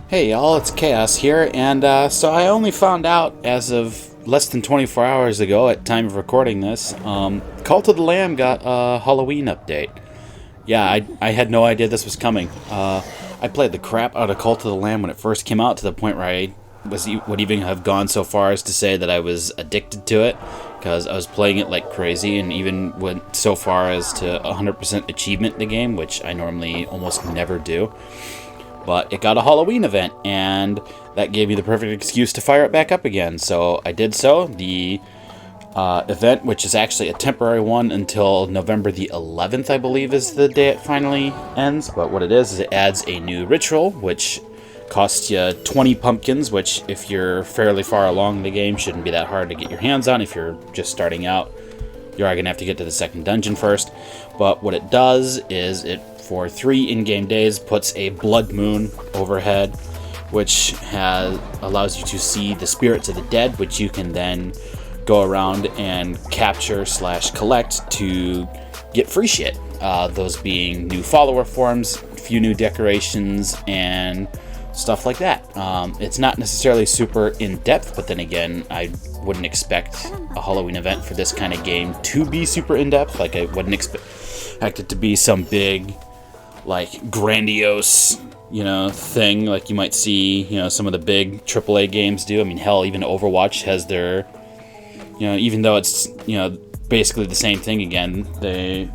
Hey y'all, it's Chaos here, and so I only found out as of less than 24 hours ago at time of recording this, Cult of the Lamb got a Halloween update. Yeah, I had no idea this was coming. I played the crap out of Cult of the Lamb when it first came out to the point where I would even have gone so far as to say that I was addicted to it, because I was playing it like crazy and even went so far as to 100% achievement in the game, which I normally almost never do. But it got a Halloween event, and that gave me the perfect excuse to fire it back up again. So I did so. The event, which is actually a temporary one until November the 11th, I believe, is the day it finally ends. But what it is it adds a new ritual, which costs you 20 pumpkins, which, if you're fairly far along in the game, shouldn't be that hard to get your hands on. If you're just starting out, you are going to have to get to the second dungeon first. But what it does is it, for 3 in-game days, puts a blood moon overhead, which allows you to see the spirits of the dead, which you can then go around and capture / collect to get free shit. Those being new follower forms, a few new decorations, and stuff like that. It's not necessarily super in-depth, but then again, I wouldn't expect a Halloween event for this kind of game to be super in-depth. Like, I wouldn't expect it to be some big, like, grandiose, thing like you might see, some of the big AAA games do. I mean, hell, even Overwatch has their, even though it's, basically the same thing again, they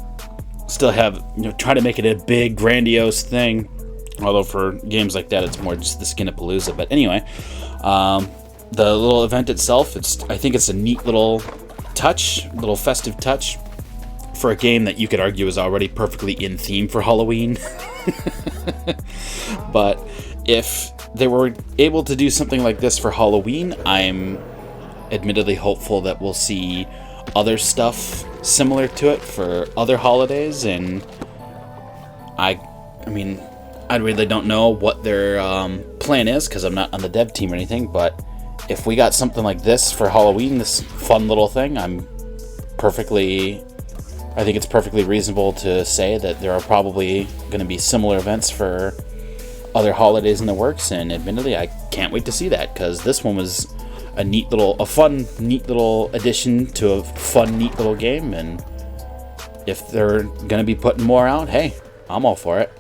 still have, try to make it a big, grandiose thing. Although for games like that, it's more just the Skinapalooza. But anyway, the little event itself, I think it's a neat little festive touch for a game that you could argue is already perfectly in theme for Halloween. But if they were able to do something like this for Halloween, I'm admittedly hopeful that we'll see other stuff similar to it for other holidays. And I mean, I really don't know what their plan is, because I'm not on the dev team or anything, but if we got something like this for Halloween, this fun little thing, I think it's perfectly reasonable to say that there are probably going to be similar events for other holidays in the works, and admittedly, I can't wait to see that, because this one was a fun, neat little addition to a fun, neat little game, and if they're going to be putting more out, hey, I'm all for it.